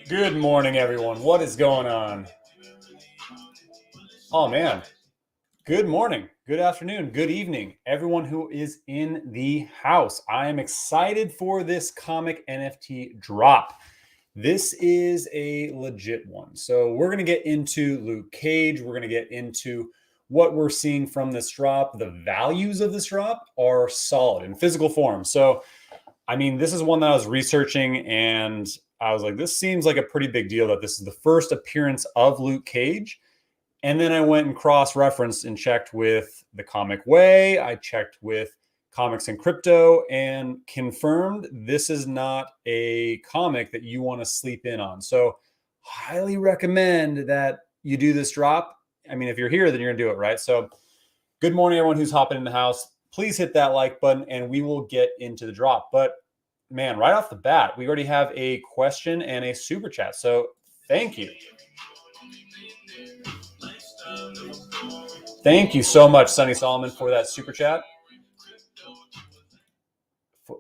Good morning, everyone. What is going on? Oh, man. Good morning, good afternoon, good evening, everyone who is in the house. I am excited for this comic NFT drop. This is a legit one. So, we're going to get into Luke Cage. We're going to get into what we're seeing from this drop. The values of this drop are solid in physical form. So, I mean, this is one that I was researching and I was like, this seems like a pretty big deal that this is the first appearance of Luke Cage. And then I went and cross-referenced and checked with the Comic Way. I checked with Comics and Crypto and confirmed this is not a comic that you want to sleep in on. So highly recommend that you do this drop. I mean, if you're here, then you're gonna do it, right? So good morning, everyone who's hopping in the house. Please hit that like button and we will get into the drop. But man, right off the bat, we already have a question and a super chat. So thank you. Thank you so much, Sunny Solomon, for that super chat.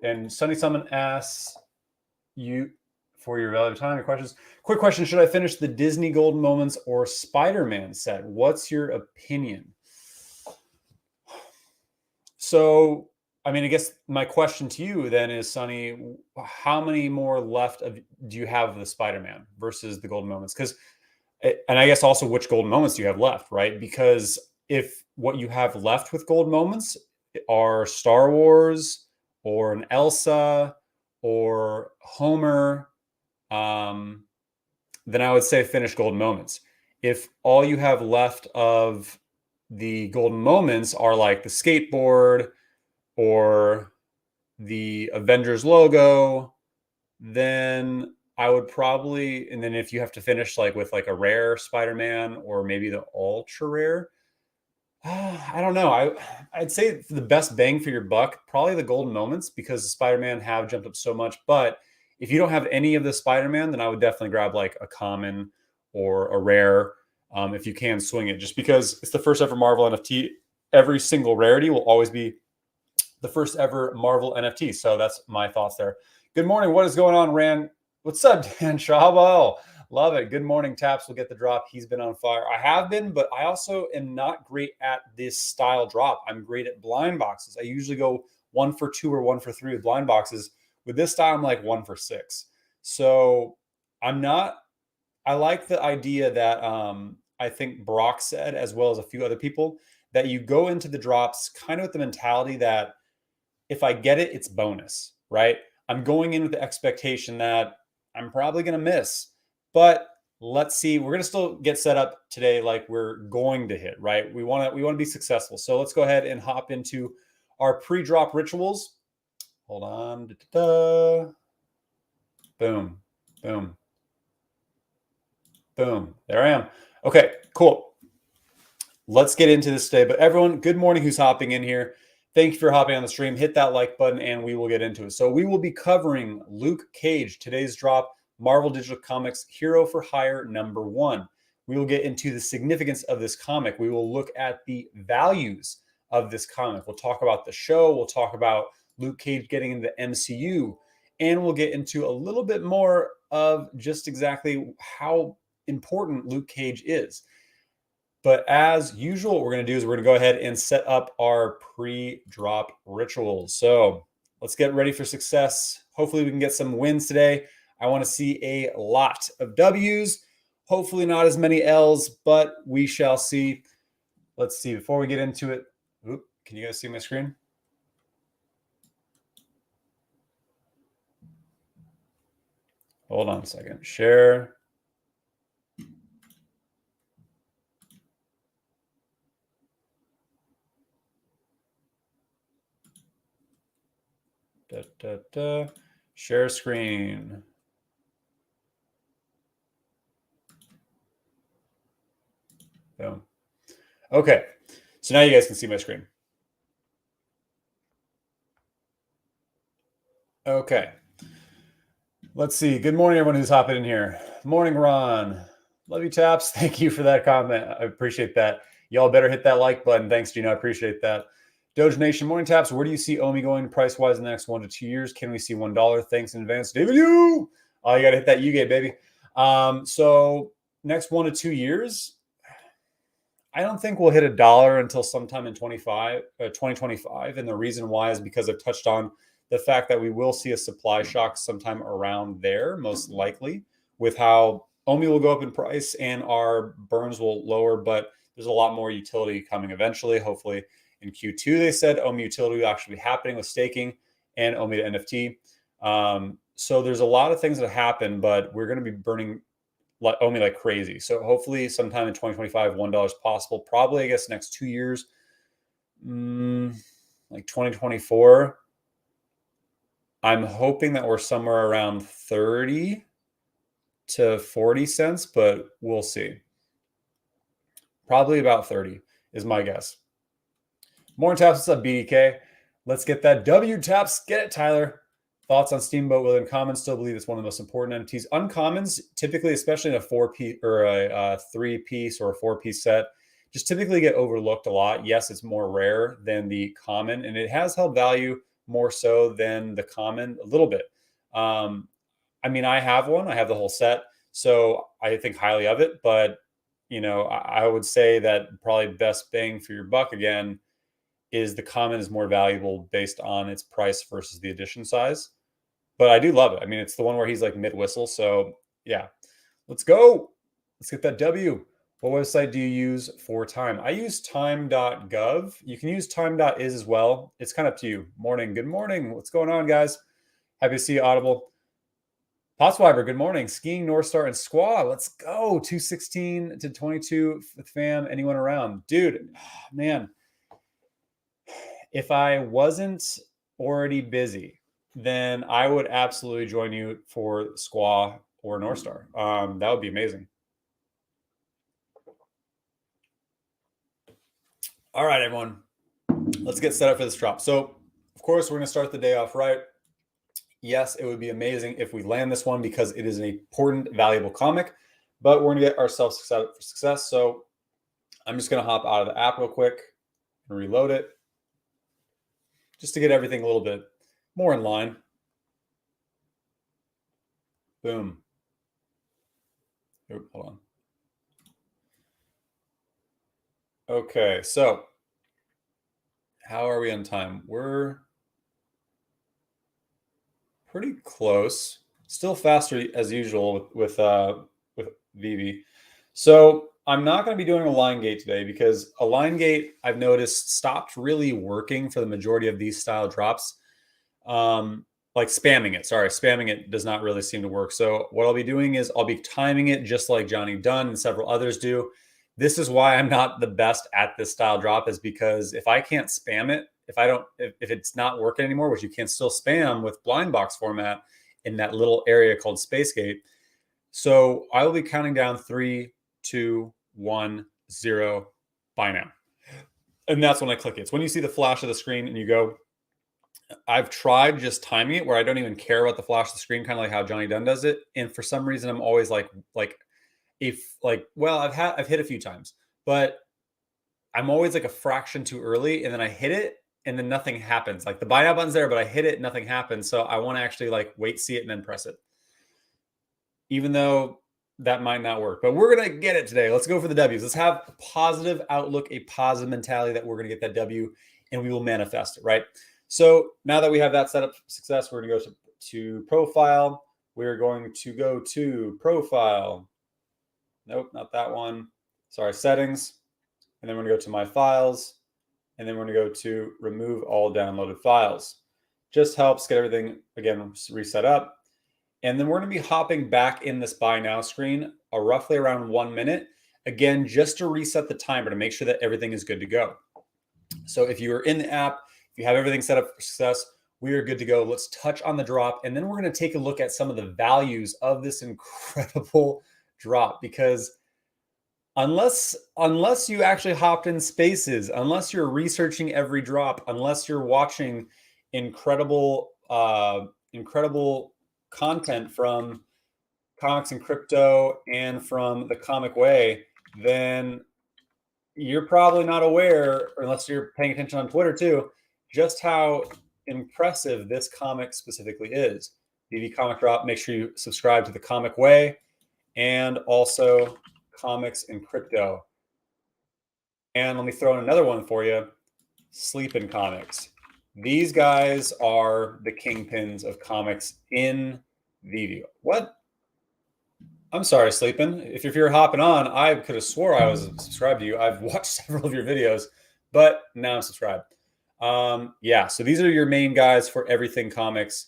And Sunny Solomon asks you for your valuable time. Your questions. Quick question: should I finish the Disney Golden Moments or Spider-Man set? What's your opinion? So, I mean, I guess my question to you then is, Sunny, how many more left do you have of the Spider-Man versus the Golden Moments? Because, and I guess also which Golden Moments do you have left, right? Because if what you have left with Golden Moments are Star Wars or an Elsa or Homer, then I would say finish Golden Moments. If all you have left of the Golden Moments are like the skateboard or the Avengers logo, then I would probably, and then if you have to finish like with like a rare Spider-Man or maybe the ultra rare, I don't know. I'd say for the best bang for your buck, probably the Golden Moments, because the Spider-Man have jumped up so much. But if you don't have any of the Spider-Man, then I would definitely grab like a common or a rare if you can swing it, just because it's the first ever Marvel NFT. Every single rarity will always be the first ever Marvel NFT. So that's my thoughts there. Good morning. What is going on, Rand? What's up, Dan Chavo? Love it. Good morning, Taps. We'll get the drop. He's been on fire. I have been, but I also am not great at this style drop. I'm great at blind boxes. I usually go 1 for 2 or 1 for 3 with blind boxes. With this style, I'm like 1 for 6. So I'm not, I like the idea that I think Brock said, as well as a few other people, that you go into the drops kind of with the mentality that if I get it, it's bonus, right? I'm going in with the expectation that I'm probably going to miss, but let's see. We're going to still get set up today like we're going to hit, right? We want to be successful. So let's go ahead and hop into our pre-drop rituals. Hold on. Da-da-da. Boom, boom, boom. There I am. Okay, cool. Let's get into this today. But everyone, good morning who's hopping in here. Thank you for hopping on the stream. Hit that like button and we will get into it. So we will be covering Luke Cage, today's drop, Marvel Digital Comics Hero for Hire #1. We will get into the significance of this comic. We will look at the values of this comic. We'll talk about the show. We'll talk about Luke Cage getting into the MCU. And we'll get into a little bit more of just exactly how important Luke Cage is. But as usual, what we're going to do is we're going to go ahead and set up our pre-drop rituals. So let's get ready for success. Hopefully we can get some wins today. I want to see a lot of W's. Hopefully not as many L's, but we shall see. Let's see. Before we get into it, can you guys see my screen? Hold on a second. Share. Share screen. Boom. Okay. So now you guys can see my screen. Okay. Let's see. Good morning, everyone who's hopping in here. Morning, Ron. Love you, Taps. Thank you for that comment. I appreciate that. Y'all better hit that like button. Thanks, Gino. I appreciate that. Doge Nation morning taps. Where do you see Omi going price wise in the next 1 to 2 years? Can we see $1? Thanks in advance, David. You got to hit that UGA, baby. So next 1 to 2 years, I don't think we'll hit $1 until sometime in 2025. And the reason why is because I've touched on the fact that we will see a supply shock sometime around there, most likely, with how Omi will go up in price and our burns will lower. But there's a lot more utility coming eventually, hopefully. In Q2, they said Omi utility will actually be happening with staking and Omi to NFT. So there's a lot of things that happen, but we're going to be burning Omi like crazy. So hopefully sometime in 2025, $1 is possible. Probably, I guess, next 2 years, like 2024. I'm hoping that we're somewhere around 30 to 40 cents, but we'll see. Probably about 30 is my guess. More taps. What's up, BDK? Let's get that W taps. Get it, Tyler. Thoughts on Steamboat with Uncommon? Still believe it's one of the most important NFTs. Uncommons, typically, especially in a 4-piece or a 3-piece or a 4-piece set, just typically get overlooked a lot. Yes, it's more rare than the common, and it has held value more so than the common a little bit. I mean, I have one. I have the whole set, so I think highly of it. But, I would say that probably best bang for your buck, again, is the common is more valuable based on its price versus the edition size. But I do love it. I mean, it's the one where he's like mid-whistle. So yeah, let's go. Let's get that W. What website do you use for time? I use time.gov. You can use time.is as well. It's kind of up to you. Morning. Good morning. What's going on, guys? Happy to see you, Audible. Potswiber, good morning. Skiing, North Star, and Squaw. Let's go. 216 to 22 with fam. Anyone around? Dude, man. If I wasn't already busy, then I would absolutely join you for Squaw or North Star. That would be amazing. All right, everyone. Let's get set up for this drop. So, of course, we're going to start the day off right. Yes, it would be amazing if we land this one because it is an important, valuable comic, but we're going to get ourselves set up for success. So I'm just going to hop out of the app real quick and reload it, just to get everything a little bit more in line. Boom. Oop, hold on. Okay, so how are we on time? We're pretty close. Still faster as usual with Veve. So I'm not going to be doing a line gate today because a line gate, I've noticed, stopped really working for the majority of these style drops. Like spamming it. Sorry, spamming it does not really seem to work. So what I'll be doing is I'll be timing it just like Johnny Dunn and several others do. This is why I'm not the best at this style drop, is because if I can't spam it, if it's not working anymore, which you can still spam with blind box format in that little area called Spacegate. So I will be counting down 3, 2, 1, 0, buy now. And that's when I click it. It's when you see the flash of the screen and you go. I've tried just timing it where I don't even care about the flash of the screen, kind of like how Johnny Dunn does it. And for some reason, I'm always I've hit a few times, but I'm always like a fraction too early, and then I hit it, and then nothing happens. Like the buy now button's there, but I hit it, nothing happens. So I want to actually like wait, see it, and then press it, even though that might not work. But we're gonna get it today. Let's go for the W's. Let's have a positive outlook, a positive mentality that we're gonna get that W, and we will manifest it, right? So now that we have that set up for success, we're going to go to profile. We're going to go to profile. Nope, not that one. Sorry, settings. And then we're going to go to my files. And then we're going to go to remove all downloaded files. Just helps get everything, again, reset up. And then we're going to be hopping back in this buy now screen roughly around 1 minute. Again, just to reset the timer to make sure that everything is good to go. So if you're in the app, if you have everything set up for success, we are good to go. Let's touch on the drop. And then we're going to take a look at some of the values of this incredible drop, because unless you actually hopped in spaces, unless you're researching every drop, unless you're watching incredible content from Comics and Crypto and from the Comic Way, then you're probably not aware, unless you're paying attention on Twitter too, just how impressive this comic specifically is. VV Comic Drop. Make sure you subscribe to the Comic Way and also Comics in Crypto. And let me throw in another one for you. Sleepin' Comics. These guys are the kingpins of comics in VV. What? I'm sorry, Sleepin'. If you're hopping on, I could have swore I was subscribed to you. I've watched several of your videos, but now I'm subscribed. Yeah, so these are your main guys for everything comics.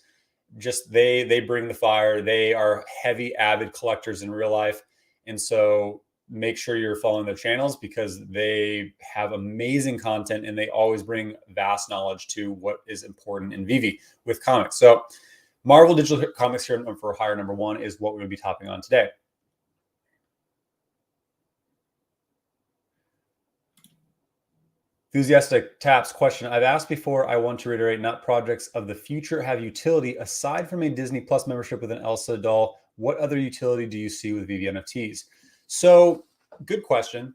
Just they bring the fire. They are heavy avid collectors in real life, and so make sure you're following their channels because they have amazing content and they always bring vast knowledge to what is important in VV with comics. So Marvel Digital Comics here for hire number 1 is what we're going to be topping on today. Enthusiastic Taps question. I've asked before, I want to reiterate, not projects of the future have utility aside from a Disney Plus membership with an Elsa doll. What other utility do you see with VV NFTs? So good question.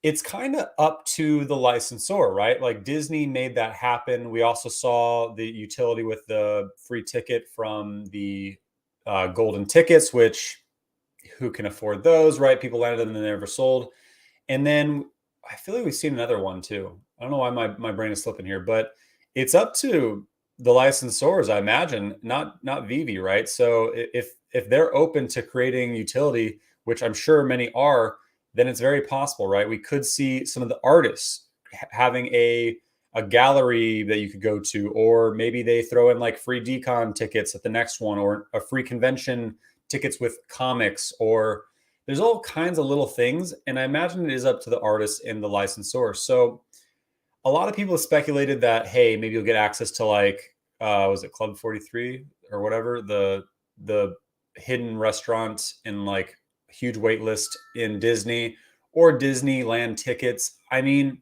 It's kind of up to the licensor, right? Like Disney made that happen. We also saw the utility with the free ticket from the golden tickets, which who can afford those, right? People landed them and they never sold. And then I feel like we've seen another one too. I don't know why my brain is slipping here, but it's up to the licensors, I imagine, not VV, right? So if they're open to creating utility, which I'm sure many are, then it's very possible, right? We could see some of the artists having a gallery that you could go to, or maybe they throw in like free decon tickets at the next one, or a free convention tickets with comics, or there's all kinds of little things. And I imagine it is up to the artist and the licensor. So a lot of people have speculated that, hey, maybe you'll get access to like, was it Club 43 or whatever, the hidden restaurant in like huge wait list in Disney, or Disneyland tickets. I mean,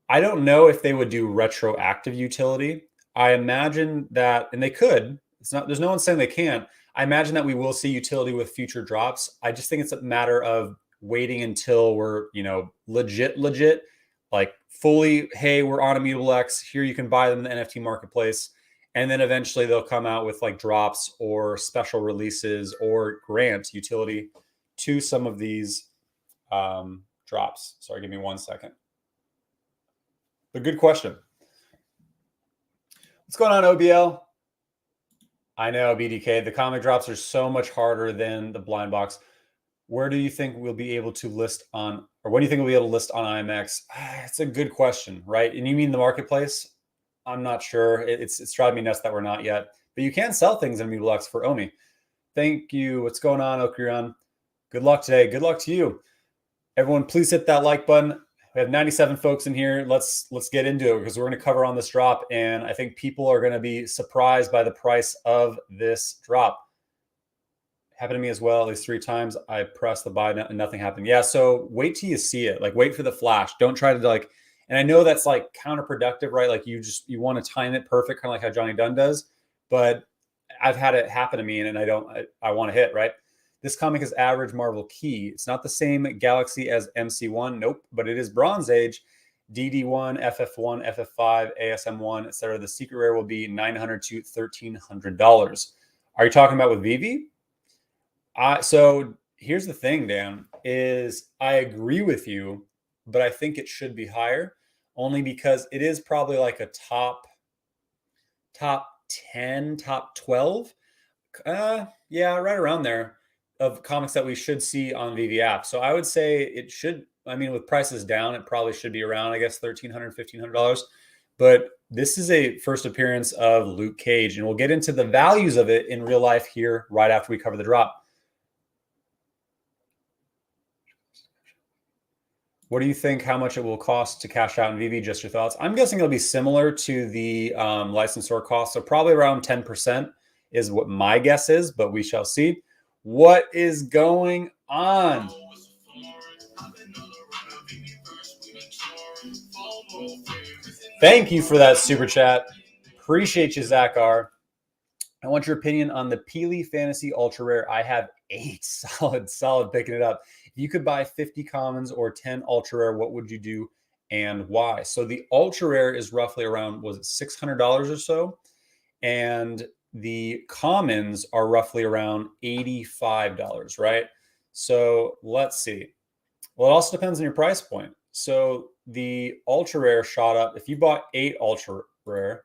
I don't know if they would do retroactive utility. I imagine that, and they could. It's not. There's no one saying they can't. I imagine that we will see utility with future drops. I just think it's a matter of waiting until we're, legit, like fully. Hey, we're on Immutable X. Here you can buy them in the NFT marketplace, and then eventually they'll come out with like drops or special releases or grant utility to some of these drops. Sorry, give me 1 second. But good question. What's going on, OBL? I know, BDK. The comic drops are so much harder than the blind box. Where do you think we'll be able to list on, or when do you think we'll be able to list on IMX? It's a good question, right? And you mean the marketplace? I'm not sure. It's driving me nuts that we're not yet. But you can sell things in Immutable X for Omi. Thank you. What's going on, Okrion? Good luck today. Good luck to you. Everyone, please hit that like button. We have 97 folks in here. Let's get into it because we're going to cover on this drop. And I think people are going to be surprised by the price of this drop. Happened to me as well, at least 3 times. I pressed the buy and nothing happened. Yeah, so wait till you see it. Like wait for the flash. Don't try to like, and I know that's like counterproductive, right? Like you want to time it perfect, kind of like how Johnny Dunn does. But I've had it happen to me and I want to hit, right? This comic is average Marvel key. It's not the same galaxy as MC1. Nope. But it is Bronze Age, DD1, FF1, FF5, ASM1, etc. The secret rare will be $900 to $1,300. Are you talking about with VV? So here's the thing, Dan, is I agree with you, but I think it should be higher only because it is probably like a top 10, top 12. Yeah, right around there of comics that we should see on VV app. So I would say it should, I mean, with prices down, it probably should be around, I guess, $1,300, $1,500. But this is a first appearance of Luke Cage, and we'll get into the values of it in real life here right after we cover the drop. What do you think, how much it will cost to cash out in VV? Just your thoughts. I'm guessing it'll be similar to the licensor cost. So probably around 10% is what my guess is, but we shall see. What is going on? Thank you for that super chat. Appreciate you, Zachar. I want your opinion on the Peely Fantasy Ultra Rare. I have 8. Solid picking it up. If you could buy 50 commons or 10 ultra rare, what would you do and why? So the ultra rare is roughly around, was it $600 or so? And the commons are roughly around $85, right? So let's see. Well, it also depends on your price point. So the ultra rare shot up. If you bought 8 ultra rare,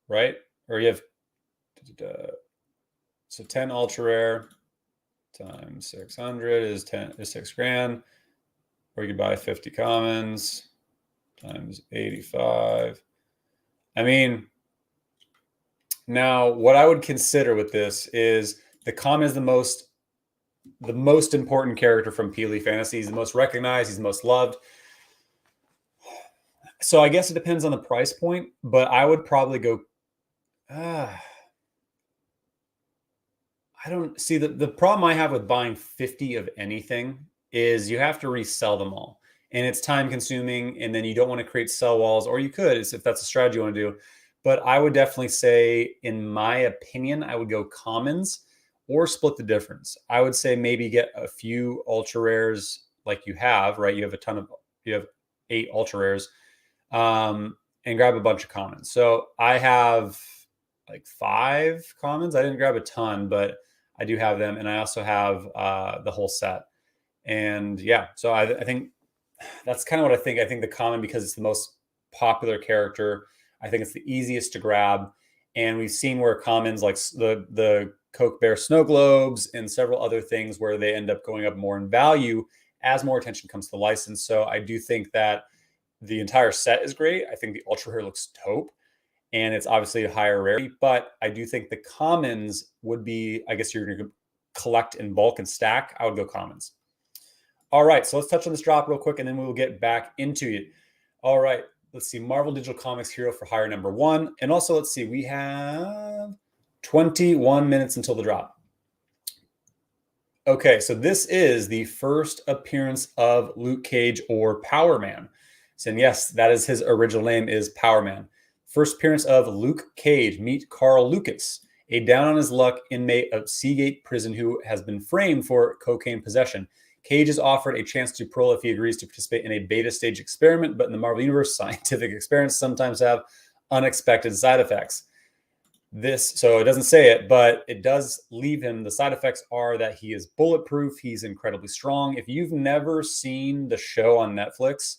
right? Or you have so 10 ultra rare times 600 is 6 grand. Or you could buy 50 commons times 85. I mean, now what I would consider with this is the common is the most important character from Peely Fantasy. He's the most recognized. He's the most loved. So I guess it depends on the price point, but I would probably go. I don't see the problem I have with buying 50 of anything is you have to resell them all, and it's time consuming. And then you don't want to create sell walls, or you could, if that's a strategy you want to do. But I would definitely say, in my opinion, I would go commons or split the difference. I would say maybe get a few ultra rares like you have, right? You have 8 ultra rares, and grab a bunch of commons. So I have like 5 commons. I didn't grab a ton, but I do have them. And I also have the whole set. And yeah, so I think that's kind of what I think. I think the common, because it's the most popular character, I think it's the easiest to grab. And we've seen where commons like the Coke Bear Snow Globes and several other things where they end up going up more in value as more attention comes to the license. So I do think that the entire set is great. I think the ultra rare looks dope, and it's obviously a higher rarity, but I do think the commons would be, I guess you're going to collect in bulk and stack. I would go commons. All right, so let's touch on this drop real quick, and then we will get back into it. All right, let's see. Marvel Digital Comics Hero for Hire #1. And also, let's see, we have 21 minutes until the drop. Okay, so this is the first appearance of Luke Cage, or Power Man. So, and yes, that is his original name, is Power Man. First appearance of Luke Cage. Meet Carl Lucas, a down on his luck inmate of Seagate Prison who has been framed for cocaine possession. Cage is offered a chance to parole if he agrees to participate in a beta stage experiment, but in the Marvel Universe, scientific experiments sometimes have unexpected side effects. So it doesn't say it, but it does leave him. The side effects are that he is bulletproof. He's incredibly strong. If you've never seen the show on Netflix,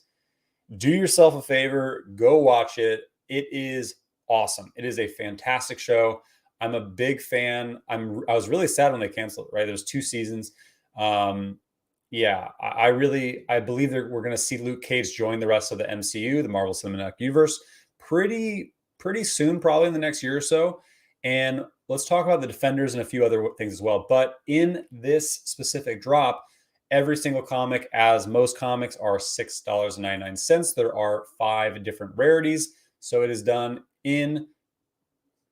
do yourself a favor, go watch it. It is awesome. It is a fantastic show. I'm a big fan. I was really sad when they canceled it, right? There's 2 seasons. Yeah, I believe that we're going to see Luke Cage join the rest of the MCU, the Marvel Cinematic Universe, pretty soon, probably in the next year or so. And let's talk about the Defenders and a few other things as well. But in this specific drop, every single comic, as most comics, are $6.99. There are 5 different rarities. So it is done in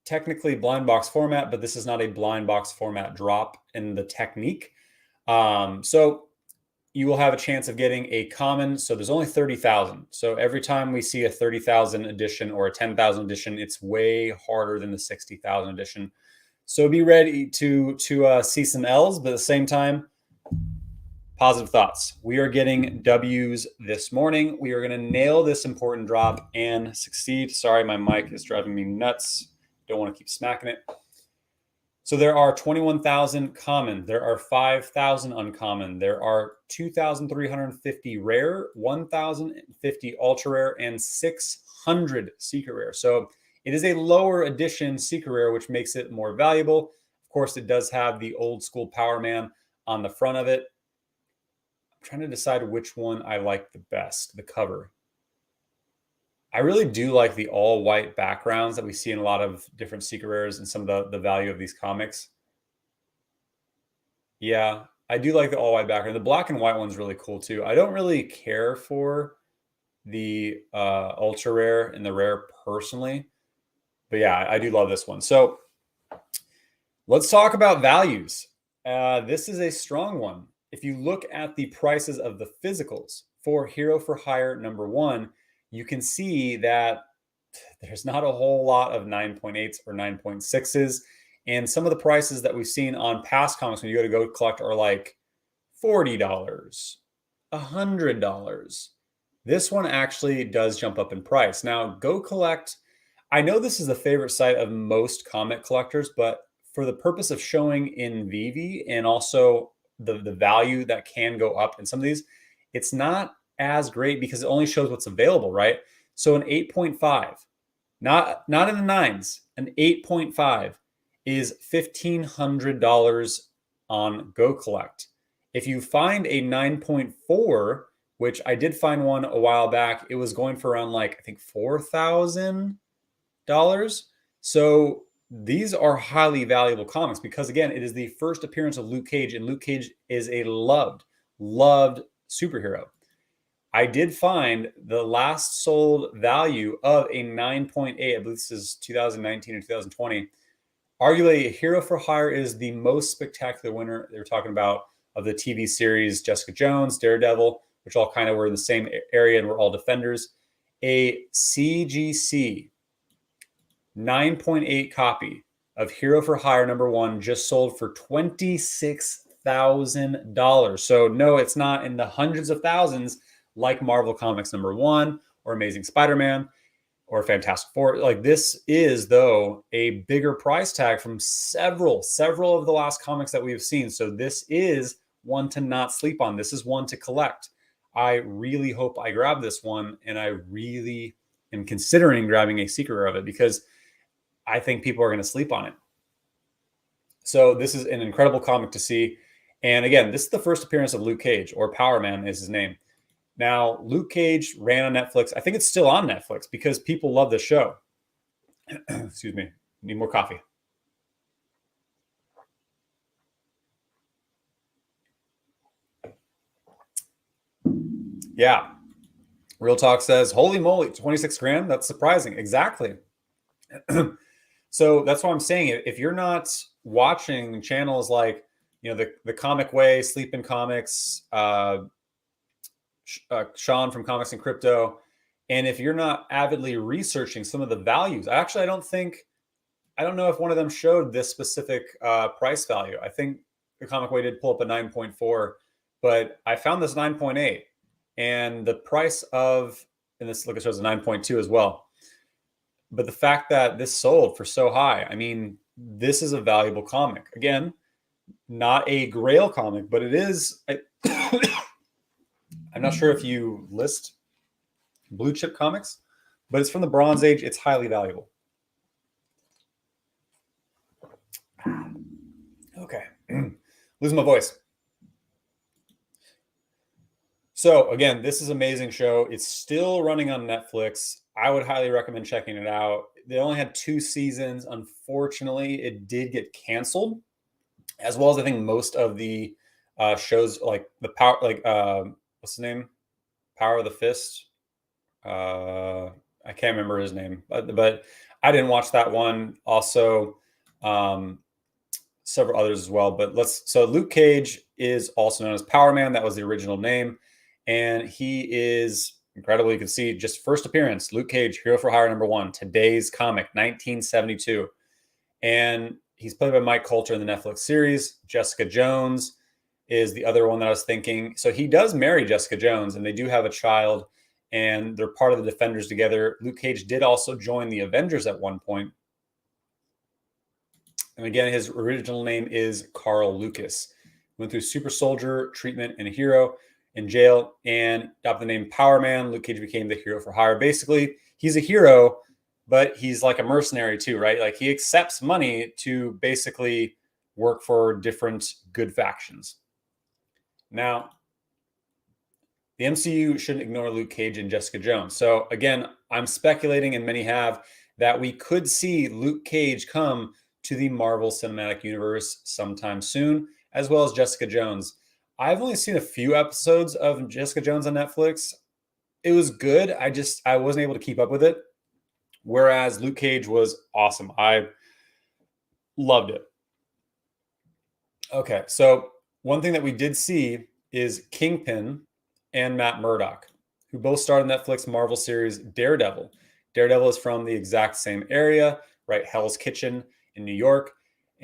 technically blind box format, but this is not a blind box format drop in the technique. So you will have a chance of getting a common. So there's only 30,000. So every time we see a 30,000 edition or a 10,000 edition, it's way harder than the 60,000 edition. So be ready to see some L's, but at the same time, positive thoughts. We are getting W's this morning. We are going to nail this important drop and succeed. Sorry, my mic is driving me nuts. Don't want to keep smacking it. So there are 21,000 common. There are 5,000 uncommon. There are 2,350 rare, 1,050 ultra rare, and 600 secret rare. So it is a lower edition secret rare, which makes it more valuable. Of course, it does have the old school Power Man on the front of it. I'm trying to decide which one I like the best, the cover. I really do like the all white backgrounds that we see in a lot of different secret rares and some of the value of these comics. Yeah, I do like the all white background. The black and white one's really cool too. I don't really care for the ultra rare and the rare personally, but yeah, I do love this one. So let's talk about values. This is a strong one. If you look at the prices of the physicals for Hero for Hire #1, you can see that there's not a whole lot of 9.8s or 9.6s. And some of the prices that we've seen on past comics when you go collect are like $40, $100. This one actually does jump up in price. Now, Go Collect, I know this is the favorite site of most comic collectors, but for the purpose of showing in Veve and also the value that can go up in some of these, it's not as great because it only shows what's available, right? So an 8.5, not in the nines, an 8.5 is $1,500 on Go Collect. If you find a 9.4, which I did find one a while back, it was going for around like, I think $4,000. So these are highly valuable comics because, again, it is the first appearance of Luke Cage, and Luke Cage is a loved superhero. I did find the last sold value of a 9.8. I believe this is 2019 or 2020. Arguably, Hero for Hire is the most spectacular winner. They were talking about of the TV series Jessica Jones, Daredevil, which all kind of were in the same area and were all defenders. A CGC 9.8 copy of Hero for Hire #1 just sold for $26,000. So no, it's not in the hundreds of thousands like Marvel Comics #1 or Amazing Spider-Man or Fantastic Four. Like, this is, though, a bigger price tag from several of the last comics that we've seen. So this is one to not sleep on. This is one to collect. I really hope I grab this one, and I really am considering grabbing a secret rare of it because I think people are going to sleep on it. So this is an incredible comic to see. And again, this is the first appearance of Luke Cage, or Power Man is his name. Now, Luke Cage ran on Netflix. I think it's still on Netflix because people love the show. Excuse me. Need more coffee. Yeah. Real Talk says, holy moly, 26 grand. That's surprising. Exactly. So that's why I'm saying, if you're not watching channels like, the Comic Way, Sleep in Comics, Sean from Comics and Crypto, and if you're not avidly researching some of the values, I don't know if one of them showed this specific price value. I think the Comic Way did pull up a 9.4, but I found this 9.8, and the price of, and this look, it shows a 9.2 as well. But the fact that this sold for so high, I mean, this is a valuable comic. Again, not a Grail comic, but it is. I'm not sure if you list blue chip comics, but it's from the Bronze Age. It's highly valuable. Okay. Losing my voice. So again, this is an amazing show. It's still running on Netflix. I would highly recommend checking it out. They only had 2 seasons. Unfortunately, it did get canceled, as well as I think most of the shows, like the Power, what's the name? Power of the Fist. I can't remember his name, but I didn't watch that one. Also, several others as well. But so Luke Cage is also known as Power Man. That was the original name. And he is incredible. You can see just first appearance, Luke Cage, Hero for Hire #1, today's comic, 1972. And he's played by Mike Coulter in the Netflix series. Jessica Jones is the other one that I was thinking. So he does marry Jessica Jones, and they do have a child, and they're part of the Defenders together. Luke Cage did also join the Avengers at one point. And again, his original name is Carl Lucas. Went through super soldier treatment and a hero in jail and adopted the name Power Man. Luke Cage became the Hero for Hire. Basically, he's a hero, but he's like a mercenary too, right? Like, he accepts money to basically work for different good factions. Now, the MCU shouldn't ignore Luke Cage and Jessica Jones. So again, I'm speculating, and many have, that we could see Luke Cage come to the Marvel Cinematic Universe sometime soon, as well as Jessica Jones. I've only seen a few episodes of Jessica Jones on Netflix. It was good. I wasn't able to keep up with it. Whereas Luke Cage was awesome. I loved it. Okay, so one thing that we did see is Kingpin and Matt Murdock, who both starred in Netflix Marvel series Daredevil. Daredevil is from the exact same area, right? Hell's Kitchen in New York.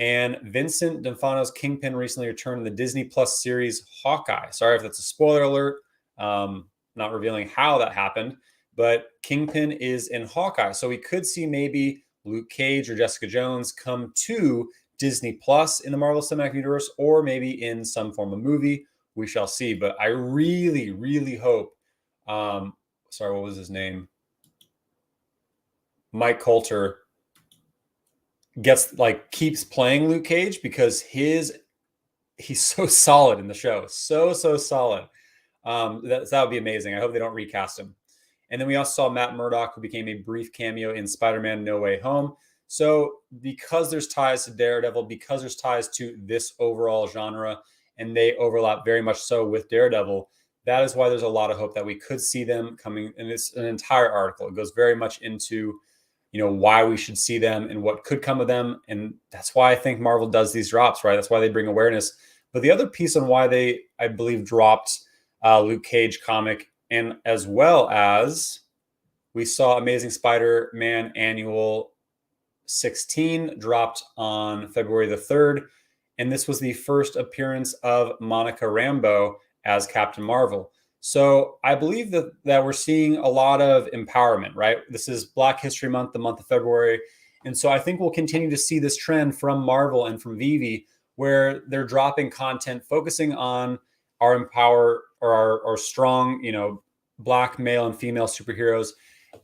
And Vincent D'Onofrio's Kingpin recently returned in the Disney Plus series Hawkeye. Sorry if that's a spoiler alert. Not revealing how that happened, but Kingpin is in Hawkeye. So we could see maybe Luke Cage or Jessica Jones come to Disney Plus in the Marvel Cinematic Universe, or maybe in some form of movie. We shall see. But I really, really hope. Sorry, what was his name? Mike Coulter keeps playing Luke Cage, because he's so solid in the show. So solid. That would be amazing. I hope they don't recast him. And then we also saw Matt Murdock, who became a brief cameo in Spider-Man No Way Home. So because there's ties to Daredevil, because there's ties to this overall genre, and they overlap very much so with Daredevil, that is why there's a lot of hope that we could see them coming. And it's an entire article. It goes very much into, why we should see them and what could come of them. And that's why I think Marvel does these drops, right? That's why they bring awareness. But the other piece on why they, I believe, dropped Luke Cage comic, and as well as we saw Amazing Spider-Man Annual 16 dropped on February the 3rd. And this was the first appearance of Monica Rambeau as Captain Marvel. So I believe that we're seeing a lot of empowerment, right? This is Black History Month, the month of February. And so I think we'll continue to see this trend from Marvel and from Veve, where they're dropping content focusing on our our strong, Black male and female superheroes.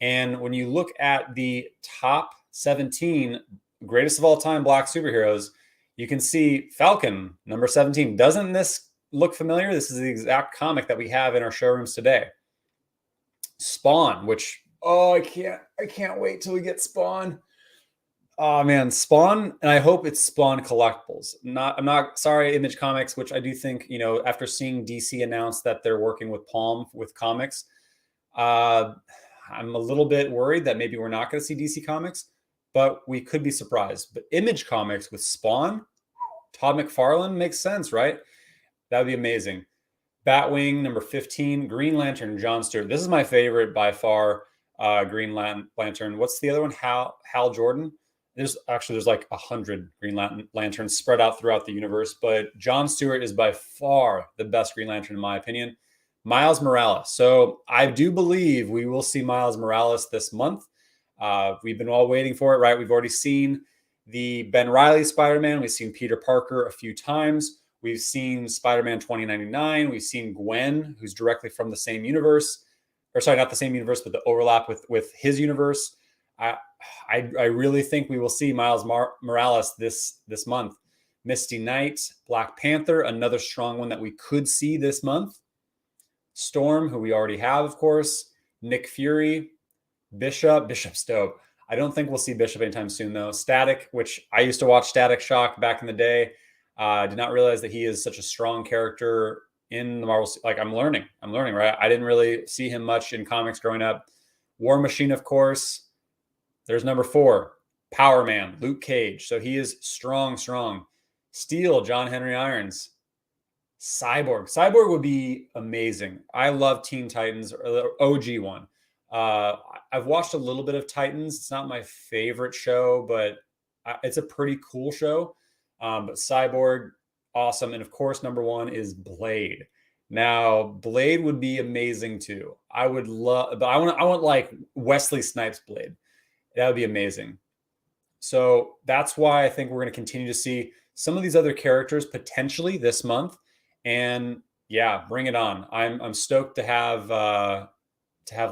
And when you look at the top 17 greatest of all time Black superheroes, you can see Falcon, number 17. Doesn't this look familiar? This is the exact comic that we have in our showrooms today. Spawn, which, I can't wait till we get Spawn. Oh man, Spawn, and I hope it's Spawn collectibles. I'm not sorry, Image Comics, which I do think, after seeing DC announce that they're working with Palm with comics, I'm a little bit worried that maybe we're not going to see DC Comics, but we could be surprised. But Image Comics with Spawn, Todd McFarlane makes sense, right? That would be amazing. Batwing, number 15. Green Lantern, John Stewart. This is my favorite by far, Green Lantern. What's the other one? Hal Jordan. There's like 100 Green Lanterns spread out throughout the universe, but John Stewart is by far the best Green Lantern in my opinion. Miles Morales. So I do believe we will see Miles Morales this month. We've been all waiting for it, right? We've already seen the Ben Reilly Spider-Man. We've seen Peter Parker a few times. We've seen Spider-Man 2099. We've seen Gwen, who's directly from the same universe. Or sorry, not the same universe, but the overlap with his universe. I really think we will see Miles Morales this month. Misty Knight, Black Panther, another strong one that we could see this month. Storm, who we already have, of course. Nick Fury, Bishop's dope. I don't think we'll see Bishop anytime soon, though. Static, which I used to watch Static Shock back in the day. Did not realize that he is such a strong character in the Marvel. Like I'm learning, right? I didn't really see him much in comics growing up. War Machine, of course. There's number 4, Power Man, Luke Cage. So he is strong. Steel, John Henry Irons. Cyborg would be amazing. I love Teen Titans, or the OG one. I've watched a little bit of Titans. It's not my favorite show, but it's a pretty cool show. But Cyborg, awesome. And of course, number 1 is Blade. Now, Blade would be amazing too. I would love, but I want like Wesley Snipes Blade. That would be amazing. So that's why I think we're going to continue to see some of these other characters potentially this month. And yeah, bring it on. I'm stoked to have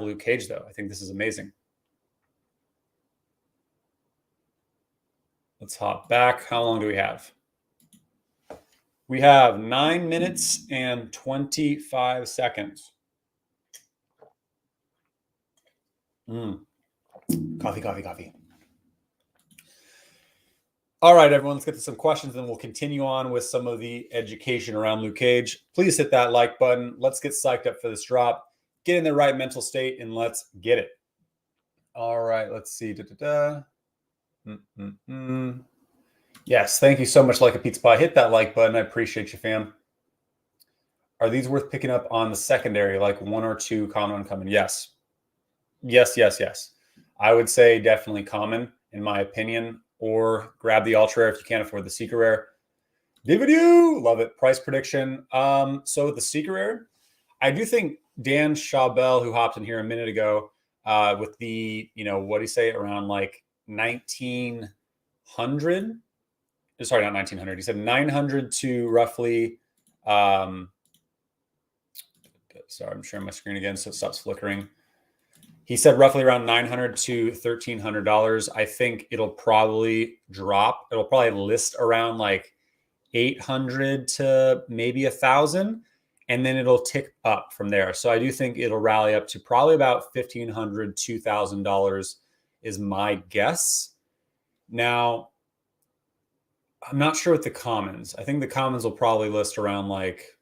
Luke Cage though. I think this is amazing. Let's hop back. How long do we have? We have 9 minutes and 25 seconds. Coffee. All right, everyone, let's get to some questions, and we'll continue on with some of the education around Luke Cage. Please hit that like button. Let's get psyched up for this drop. Get in the right mental state, and let's get it. All right, let's see. Yes, thank you so much, Like a Pizza Pie. Hit that like button. I appreciate you, fam. Are these worth picking up on the secondary, like 1 or 2 common uncommon? Yes. I would say definitely common, in my opinion. or grab the ultra rare if you can't afford the secret rare. DVD, love it. Price prediction. So with the secret rare, I do think Dan Chabel, who hopped in here a minute ago, with the, what do you say, around like 1900? Sorry, not 1900. He said 900 to roughly, sorry, I'm sharing my screen again, so it stops flickering. He said roughly around $900 to $1,300. I think it'll probably drop. It'll probably list around like 800 to maybe 1,000, and then it'll tick up from there. So I do think it'll rally up to probably about $1,500, $2,000 is my guess. Now, I'm not sure with the commons. I think the commons will probably list around like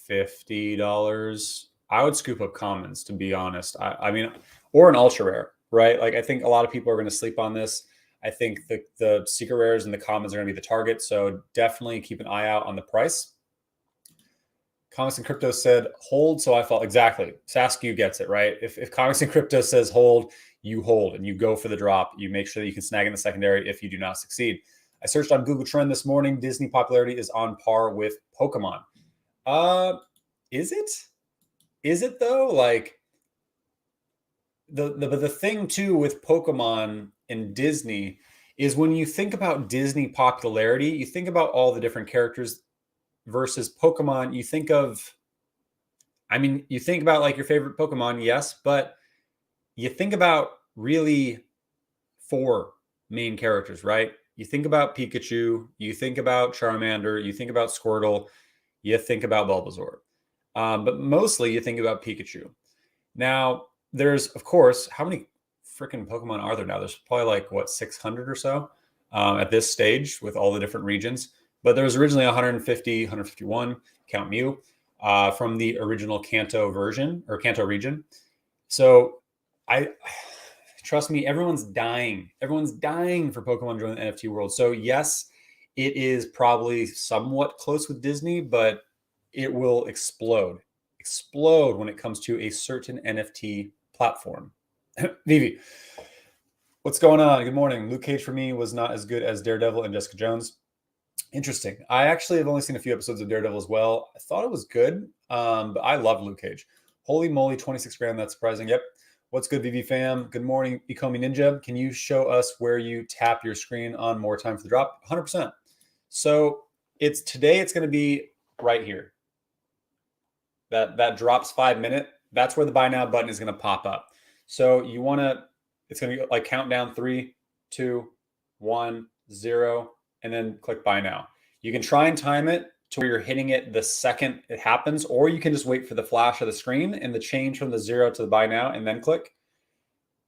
$50. I would scoop up commons, to be honest. I mean, or an ultra rare, right? Like, I think a lot of people are going to sleep on this. I think the secret rares and the commons are going to be the target. So definitely keep an eye out on the price. Comics and Crypto said hold, so I fall. Exactly. Saskew gets it, right? If Comics and Crypto says hold, you hold and you go for the drop. You make sure that you can snag in the secondary if you do not succeed. I searched on Google Trend this morning. Disney popularity is on par with Pokemon. Is it? Is it though? Like the thing too with Pokemon and Disney is when you think about Disney popularity, you think about all the different characters versus Pokemon. You think about like your favorite Pokemon, yes, but you think about really 4 main characters, right? You think about Pikachu, you think about Charmander, you think about Squirtle, you think about Bulbasaur. But mostly you think about Pikachu. Now, there's, of course, how many freaking Pokemon are there now? There's probably like, 600 or so at this stage with all the different regions. But there was originally 150, 151, count Mew, from the original Kanto version or Kanto region. So trust me, everyone's dying. Everyone's dying for Pokemon to join the NFT world. So yes, it is probably somewhat close with Disney, but it will explode when it comes to a certain NFT platform. Vivi, what's going on? Good morning. Luke Cage for me was not as good as Daredevil and Jessica Jones. Interesting. I actually have only seen a few episodes of Daredevil as well. I thought it was good, but I love Luke Cage. Holy moly, 26 grand. That's surprising. Yep. What's good, VV fam? Good morning, Ecomi Ninja. Can you show us where you tap your screen on more time for the drop? 100%. So today it's going to be right here. That drops 5 minute. That's where the buy now button is going to pop up. So it's going to be like count down 3, 2, 1, 0, and then click buy now. You can try and time it to where you're hitting it the second it happens, or you can just wait for the flash of the screen and the change from the 0 to the buy now and then click.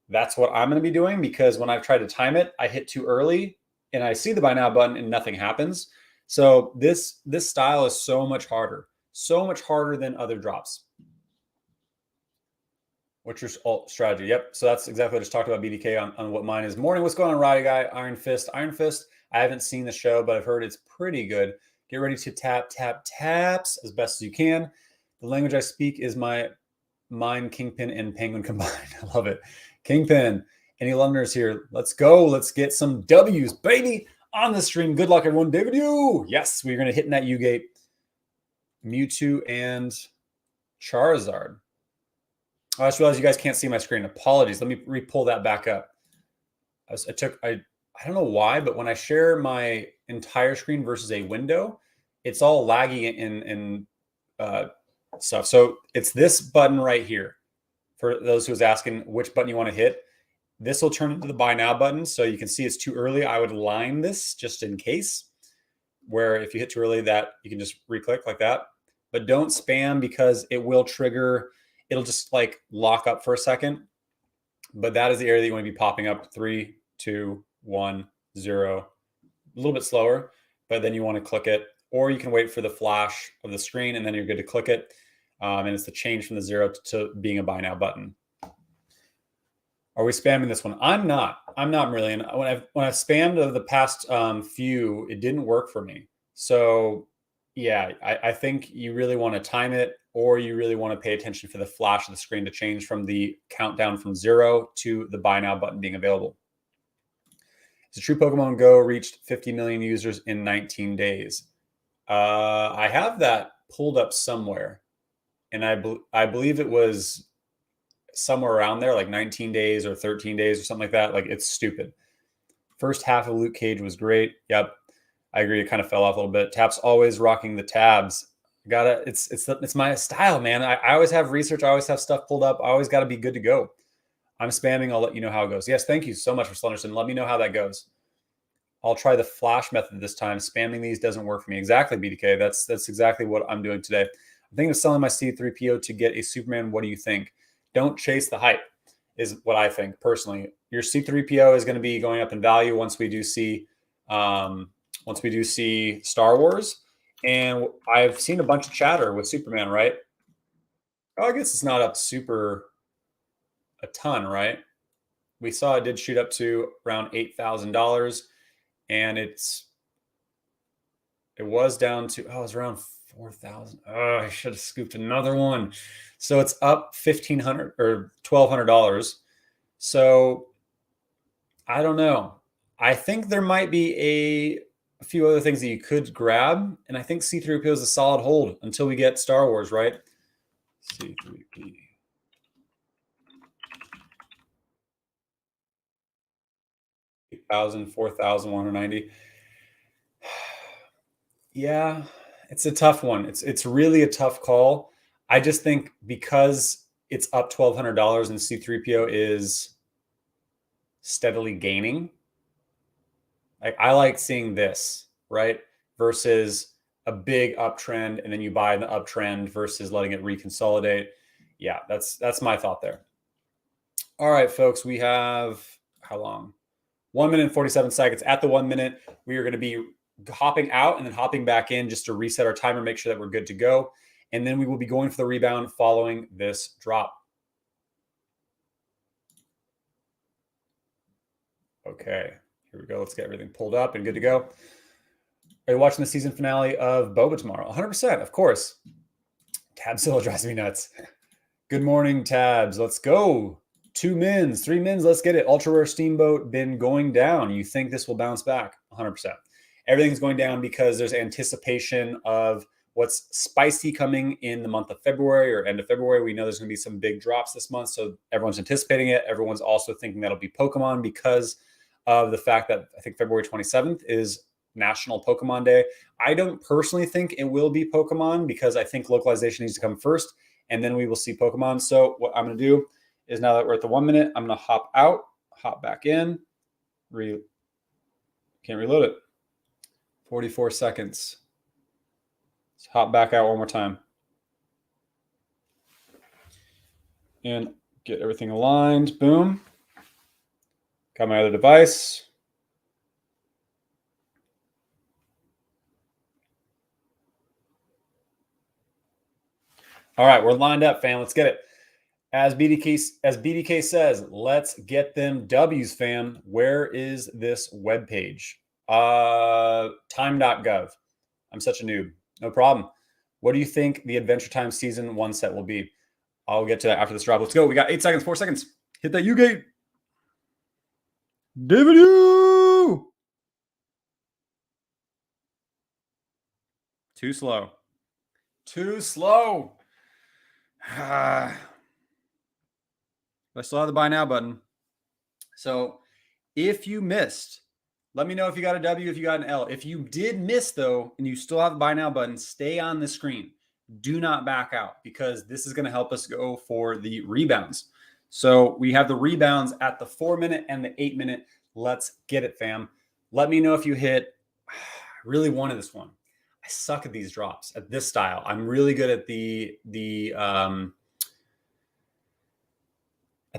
That's what I'm going to be doing, because when I've tried to time it, I hit too early and I see the buy now button and nothing happens. So this style is so much harder than other drops. What's your strategy? Yep. So that's exactly what I just talked about, BDK, on what mine is. Morning. What's going on, Roddy Guy? Iron Fist. I haven't seen the show, but I've heard it's pretty good. Get ready to taps as best as you can. The language I speak is my mind, Kingpin, and Penguin combined. I love it. Kingpin. Any Londoners here? Let's go. Let's get some W's, baby, on the stream. Good luck, everyone. David U. Yes, we're going to hit in that U-gate. Mewtwo and Charizard. I just realized you guys can't see my screen. Apologies. Let me re-pull that back up. I don't know why, but when I share my entire screen versus a window, it's all laggy and stuff. So it's this button right here. For those who's asking which button you want to hit, this will turn into the buy now button. So you can see it's too early. I would line this just in case, where if you hit too early, that you can just re-click like that. But don't spam, because it will trigger. It'll just like lock up for a second. But that is the area that you want to be popping up. 3, 2, 1, 0. A little bit slower, but then you want to click it, or you can wait for the flash of the screen and then you're good to click it. And it's the change from the 0 to being a buy now button. Are we spamming this one? I'm not really. And when I've spammed of the past few, it didn't work for me. So yeah, I think you really want to time it, or you really want to pay attention for the flash of the screen to change from the countdown from 0 to the buy now button being available. Is it true Pokemon Go reached 50 million users in 19 days? I have that pulled up somewhere, and I believe it was somewhere around there, like 19 days or 13 days or something like that. Like, it's stupid. First half of Luke Cage was great. Yep, I agree. It kind of fell off a little bit. Tap's always rocking the tabs. It's my style, man. I always have research. I always have stuff pulled up. I always got to be good to go. I'm spamming. I'll let you know how it goes. Yes, thank you so much for Slenderson. Let me know how that goes. I'll try the flash method this time. Spamming these doesn't work for me. Exactly, BDK. That's exactly what I'm doing today. I'm thinking of selling my C3PO to get a Superman. What do you think? Don't chase the hype, is what I think personally. Your C3PO is going to be going up in value once we do see Star Wars. And I've seen a bunch of chatter with Superman, right? Oh, I guess it's not up a ton, right? We saw it did shoot up to around $8,000, and it was down to, it was around 4,000. Oh, I should have scooped another one. So it's up $1,500 or $1,200. So I don't know. I think there might be a few other things that you could grab, and I think C3PO is a solid hold until we get Star Wars, right? C3P. $8,000, $4,190. Yeah, it's a tough one. It's really a tough call. I just think because it's up $1,200 and C3PO is steadily gaining, I like seeing this, right? Versus a big uptrend and then you buy the uptrend versus letting it reconsolidate. Yeah, that's my thought there. All right, folks, we have how long? 1 minute and 47 seconds. At the 1 minute, we are going to be hopping out and then hopping back in just to reset our timer, make sure that we're good to go. And then we will be going for the rebound following this drop. Okay, here we go. Let's get everything pulled up and good to go. Are you watching the season finale of Boba tomorrow? 100%, of course. Tabzilla drives me nuts. Good morning, Tabs. Let's go. 2 mins, 3 mins. Let's get it. Ultra rare Steamboat been going down. You think this will bounce back? 100%. Everything's going down because there's anticipation of what's spicy coming in the month of February or end of February. We know there's going to be some big drops this month, so everyone's anticipating it. Everyone's also thinking that'll be Pokemon because of the fact that I think February 27th is National Pokemon Day. I don't personally think it will be Pokemon because I think localization needs to come first, and then we will see Pokemon. So what I'm going to do is, now that we're at the 1 minute, I'm going to hop out, hop back in. Can't reload it. 44 seconds. Let's hop back out one more time. And get everything aligned. Boom. Got my other device. All right, we're lined up, fam. Let's get it. As BDK says, let's get them W's, fam. Where is this webpage? Time.gov. I'm such a noob. No problem. What do you think the Adventure Time Season 1 set will be? I'll get to that after this drop. Let's go. We got 8 seconds, 4 seconds. Hit that U-gate. David U! Too slow. Too slow. I still have the buy now button. So if you missed, let me know if you got a W, if you got an L. If you did miss, though, and you still have the buy now button, stay on the screen. Do not back out because this is going to help us go for the rebounds. So we have the rebounds at the 4 minute and the 8 minute. Let's get it, fam. Let me know if you hit. I really wanted this one. I suck at these drops at this style. I'm really good at the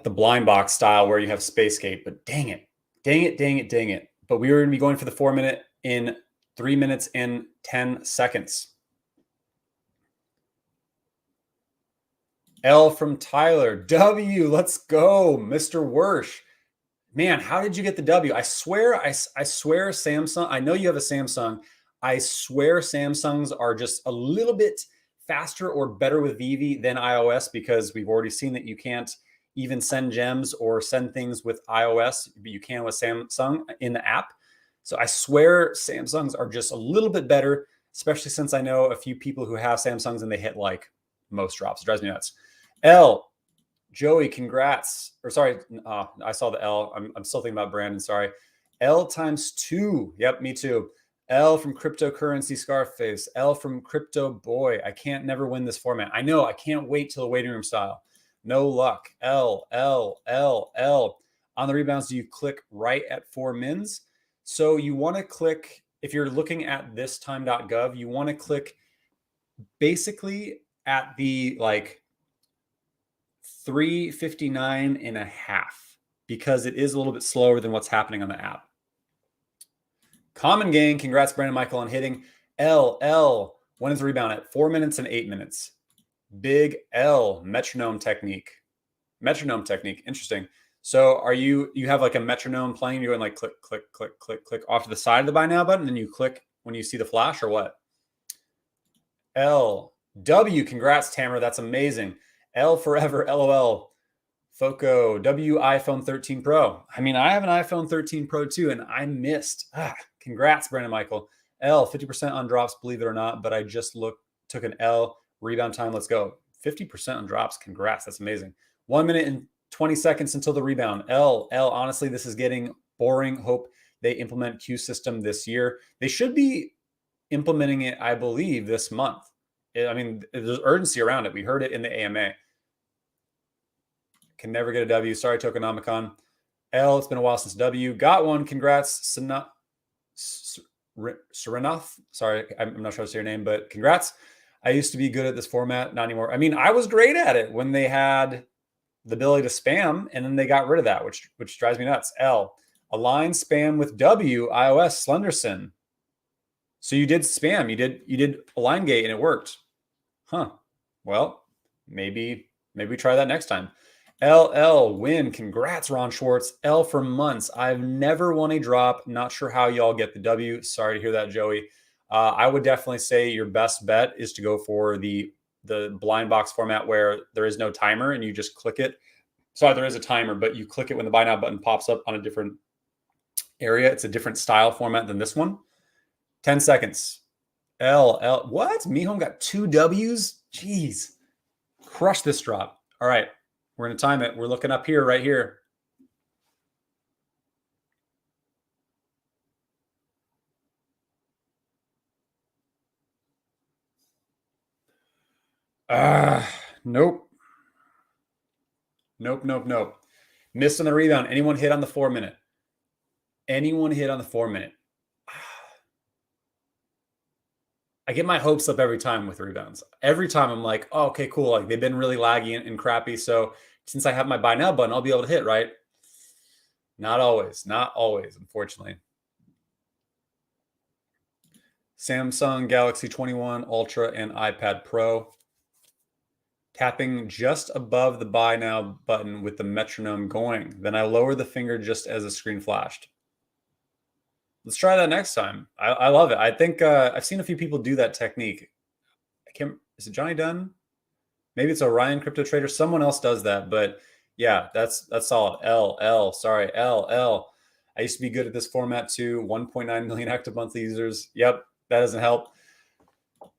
blind box style where you have Spacegate, but dang it. But we were going to be going for the 4 minute in 3 minutes and 10 seconds. L from Tyler. W, let's go. Mr. Wersh. Man, how did you get the W? I swear Samsung, I know you have a Samsung. I swear Samsungs are just a little bit faster or better with Veve than iOS because we've already seen that you can't even send gems or send things with iOS, but you can with Samsung in the app. So I swear Samsungs are just a little bit better, especially since I know a few people who have Samsungs and they hit like most drops. It drives me nuts. L, Joey, congrats. Or sorry, I saw the L. I'm still thinking about Brandon. Sorry. L times 2. Yep, me too. L from Cryptocurrency Scarface. L from Crypto Boy. I can't never win this format. I know. I can't wait till the waiting room style. No luck. L, L, L, L. On the rebounds, do you click right at 4 mins? So you want to click, if you're looking at this time.gov, you want to click basically at the like 359.5 because it is a little bit slower than what's happening on the app. Common Gang, congrats Brandon Michael on hitting L. When is the rebound at 4 minutes and 8 minutes? Big L, metronome technique. Interesting. So are you have like a metronome playing, you're going like click, click, click, click, click off to the side of the buy now button, and you click when you see the flash, or what? L, W, congrats Tamara, that's amazing. L forever, LOL. Foco, W iPhone 13 Pro. I mean, I have an iPhone 13 Pro too, and I missed. Congrats, Brandon Michael. L, 50% on drops, believe it or not, but I just took an L. Rebound time, let's go. 50% on drops, congrats, that's amazing. 1 minute and 20 seconds until the rebound. L, honestly, this is getting boring. Hope they implement Q system this year. They should be implementing it, I believe, this month. I mean, there's urgency around it. We heard it in the AMA. Can never get a W. Sorry, Tokenomicon. L, it's been a while since W. Got one. Congrats, Serenoth. Sorry, I'm not sure how to say your name, but congrats. I used to be good at this format, not anymore. I mean, I was great at it when they had the ability to spam, and then they got rid of that, which drives me nuts. L, align spam with W, iOS, Slenderson. So you did spam, you did align gate, and it worked. Huh. Well, maybe try that next time. LL, win. Congrats, Ron Schwartz. L for months. I've never won a drop. Not sure how y'all get the W. Sorry to hear that, Joey. I would definitely say your best bet is to go for the blind box format where there is no timer and you just click it. Sorry, there is a timer, but you click it when the buy now button pops up on a different area. It's a different style format than this one. 10 seconds. L. What? Mihom got 2 W's? Jeez. Crush this drop. All right. We're going to time it. We're looking up here, right here. Nope. Missed on the rebound. Anyone hit on the 4 minute? Anyone hit on the 4 minute? I get my hopes up every time with rebounds. Every time I'm like, oh, okay, cool. Like they've been really laggy and crappy. So since I have my buy now button, I'll be able to hit, right? Not always, unfortunately. Samsung Galaxy 21 Ultra and iPad Pro. Tapping just above the buy now button with the metronome going. Then I lower the finger just as the screen flashed. Let's try that next time. I love it. I think I've seen a few people do that technique. Is it Johnny Dunn? Maybe it's Orion Crypto Trader. Someone else does that, but yeah, that's solid. L. Sorry, L. I used to be good at this format too. 1.9 million active monthly users. Yep, that doesn't help.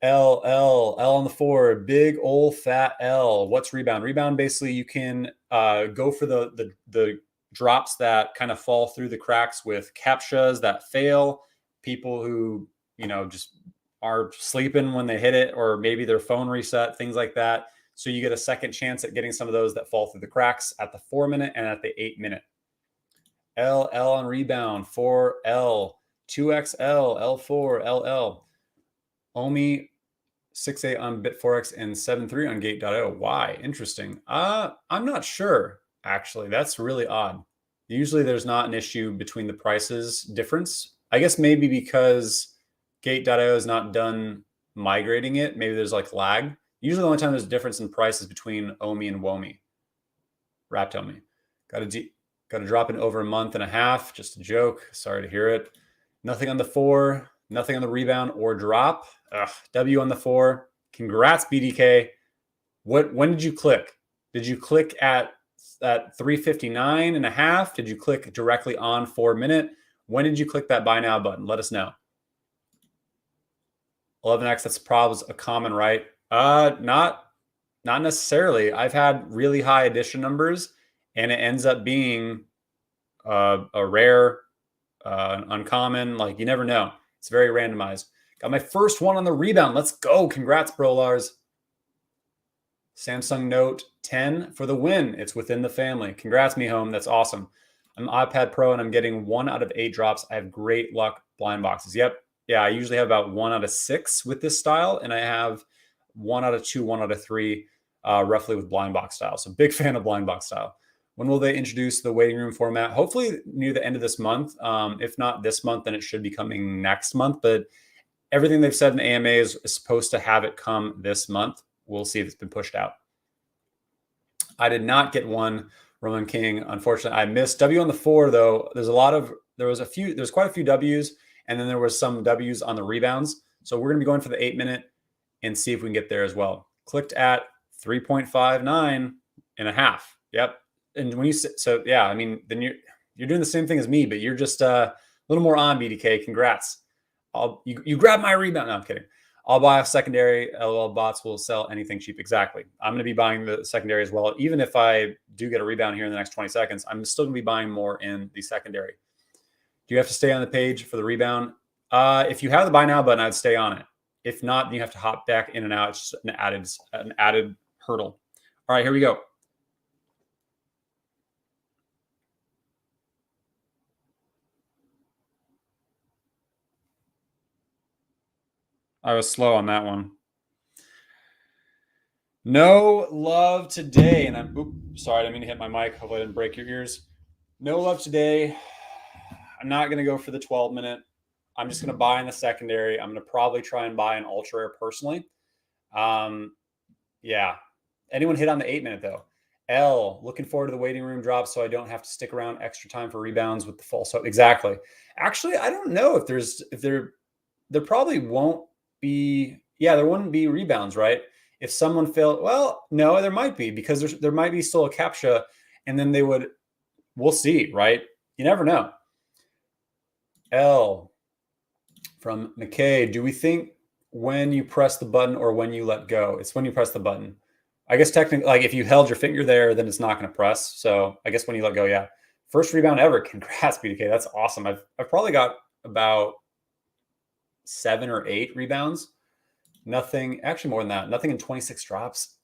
L on the 4. Big old fat L. What's rebound? Rebound, basically, you can go for the drops that kind of fall through the cracks with captchas that fail. People who just are sleeping when they hit it, or maybe their phone reset, things like that. So you get a second chance at getting some of those that fall through the cracks at the 4 minute and at the 8 minute. L on rebound, 4L, 2XL, L4, LL. Omi 6.8 on Bitforex and 7.3 on Gate.io. Why? Interesting. I'm not sure, actually. That's really odd. Usually there's not an issue between the prices difference. I guess maybe because Gate.io is not done migrating it. Maybe there's like lag. Usually the only time there's a difference in price is between Omi and Womi. Wrapped Omi. Got to drop in over a month and a half. Just a joke. Sorry to hear it. Nothing on the 4. Nothing on the rebound or drop. W on the 4. Congrats, BDK. When did you click? Did you click at at 359.5. Did you click directly on 4-minute? When did you click that buy now button? Let us know. 11x, that's probably a common, right? Not necessarily. I've had really high addition numbers, and it ends up being a rare, uncommon. Like, you never know. It's very randomized. Got my first one on the rebound. Let's go. Congrats, bro, Lars. Samsung Note 10 for the win. It's within the family. Congrats, me home. That's awesome. I'm iPad Pro, and I'm getting 1 out of 8 drops. I have great luck blind boxes. Yep. Yeah, I usually have about 1 out of 6 with this style, and I have 1 out of 2, 1 out of 3, roughly with blind box style. So big fan of blind box style. When will they introduce the waiting room format? Hopefully near the end of this month. If not this month, then it should be coming next month. But everything they've said in the AMA is supposed to have it come this month. We'll see if it's been pushed out. I did not get one, Roman King. Unfortunately, I missed W on the 4 though. There's quite a few W's, and then there was some W's on the rebounds. So we're going to be going for the 8-minute and see if we can get there as well. Clicked at 3.59.5. Yep. And when you so yeah, I mean, then you're doing the same thing as me, but you're just a little more on, BDK. Congrats. You grab my rebound. No, I'm kidding. I'll buy a secondary. LOL bots will sell anything cheap. Exactly. I'm going to be buying the secondary as well. Even if I do get a rebound here in the next 20 seconds, I'm still going to be buying more in the secondary. Do you have to stay on the page for the rebound? If you have the buy now button, I'd stay on it. If not, then you have to hop back in and out. It's just an added hurdle. All right, here we go. I was slow on that one. No love today. And sorry, I didn't mean to hit my mic. Hopefully I didn't break your ears. No love today. I'm not going to go for the 12-minute. I'm just going to buy in the secondary. I'm going to probably try and buy an ultra rare personally. Yeah. Anyone hit on the 8-minute though? L, looking forward to the waiting room drop so I don't have to stick around extra time for rebounds with the false hope. Exactly. Actually, I don't know if there probably won't be, there wouldn't be rebounds, right? If someone failed, well, no, there might be, because there might be still a CAPTCHA, and then we'll see, right? You never know. L from McKay, do we think when you press the button or when you let go? It's when you press the button. I guess technically, like if you held your finger there, then it's not going to press. So I guess when you let go, yeah. First rebound ever. Congrats, BDK. That's awesome. I've probably got about 7 or 8 rebounds. Nothing, actually more than that. Nothing in 26 drops.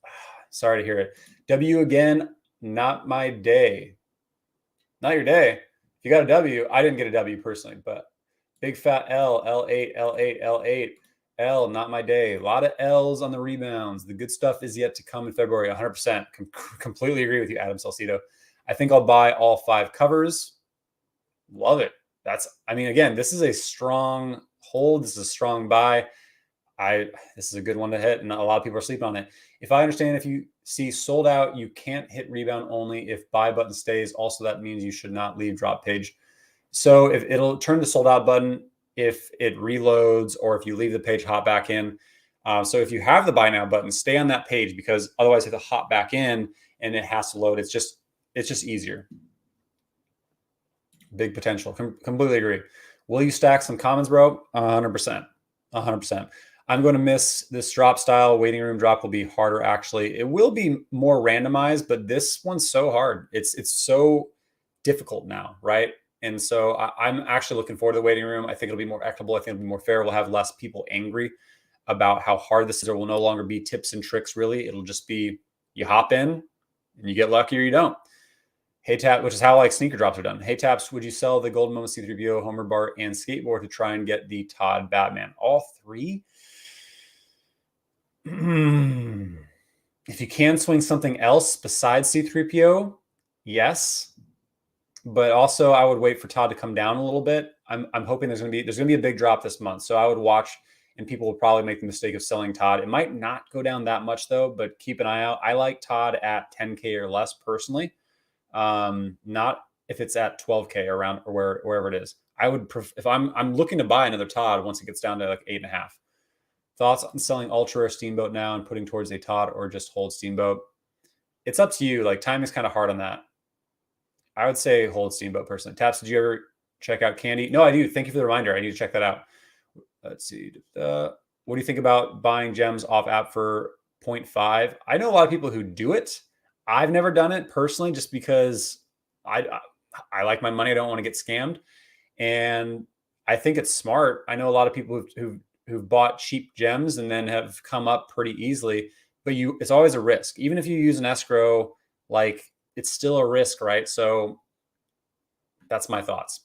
Sorry to hear it. W again, not my day. Not your day. If you got a W, I didn't get a W personally, but big fat L, L8, L8, L8, L, not my day. A lot of L's on the rebounds. The good stuff is yet to come in February. 100%. Completely agree with you, Adam Salcido. I think I'll buy all 5 covers. Love it. Again, this is a strong hold. This is a strong buy. This is a good one to hit, and a lot of people are sleeping on it. If I understand, if you see sold out, you can't hit rebound only if buy button stays. Also, that means you should not leave drop page. So if it'll turn the sold out button if it reloads, or if you leave the page, hop back in. So if you have the buy now button, stay on that page, because otherwise you have to hop back in and it has to load. It's just easier. Big potential. Completely agree. Will you stack some commons, bro? 100%. 100%. I'm going to miss this drop style. Waiting room drop will be harder, actually. It will be more randomized, but this one's so hard. It's so difficult now, right? And so I'm actually looking forward to the waiting room. I think it'll be more equitable. I think it'll be more fair. We'll have less people angry about how hard this is. There will no longer be tips and tricks, really. It'll just be you hop in and you get lucky or you don't. Hey Tap, which is how like sneaker drops are done. Hey Taps, would you sell the Golden Moment C3PO, Homer Bart, and Skateboard to try and get the Todd Batman? All 3? If you can swing something else besides C3PO, yes. But also I would wait for Todd to come down a little bit. I'm hoping there's gonna be a big drop this month. So I would watch, and people will probably make the mistake of selling Todd. It might not go down that much though, but keep an eye out. I like Todd at 10K or less personally. Not if it's at 12K around or wherever it is. I would if I'm looking to buy another Todd once it gets down to like 8.5. Thoughts on selling Ultra or Steamboat now and putting towards a Todd, or just hold Steamboat? it's up to you. Like time is kind of hard on that. I would say hold Steamboat personally. Taps, did you ever check out Candy? No, I do. Thank you for the reminder. I need to check that out. Let's see. What do you think about buying gems off app for 0.5? I know a lot of people who do it. I've never done it personally just because I like my money. I don't want to get scammed. And I think it's smart. I know a lot of people who've bought cheap gems and then have come up pretty easily, but it's always a risk. Even if you use an escrow, like it's still a risk, right? So that's my thoughts.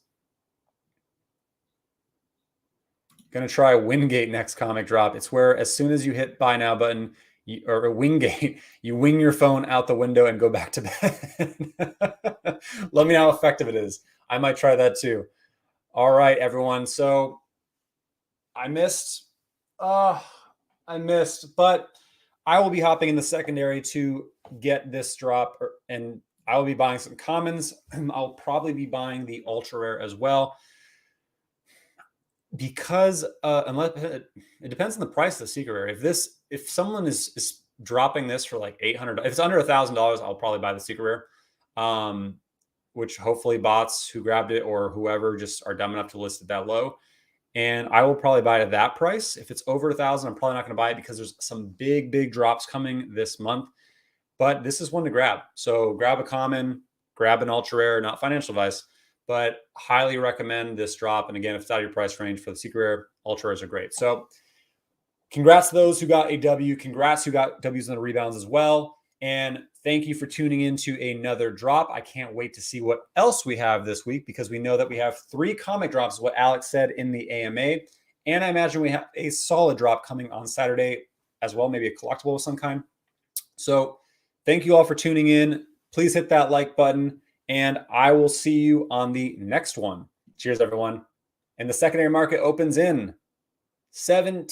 Going to try Wingate next comic drop. It's where as soon as you hit buy now button or Wingate, you wing your phone out the window and go back to bed. Let me know how effective it is. I might try that too. All right, everyone. So I missed, but I will be hopping in the secondary to get this drop, and I will be buying some commons. I'll probably be buying the ultra rare as well, because unless it depends on the price of the secret rare. If someone is dropping this for like $800, if it's under $1,000, I'll probably buy the secret rare. Which hopefully bots who grabbed it or whoever just are dumb enough to list it that low. And I will probably buy it at that price. If it's over 1,000, I'm probably not going to buy it because there's some big drops coming this month. But this is one to grab. So grab a common, grab an ultra rare, not financial advice, but highly recommend this drop. And again, if it's out of your price range for the secret rare, ultra rares are great. So congrats to those who got a W. Congrats who got W's and the rebounds as well. And thank you for tuning into another drop. I can't wait to see what else we have this week, because we know that we have 3 comic drops, what Alex said in the AMA. And I imagine we have a solid drop coming on Saturday as well, maybe a collectible of some kind. So thank you all for tuning in. Please hit that like button, and I will see you on the next one. Cheers, everyone. And the secondary market opens in 17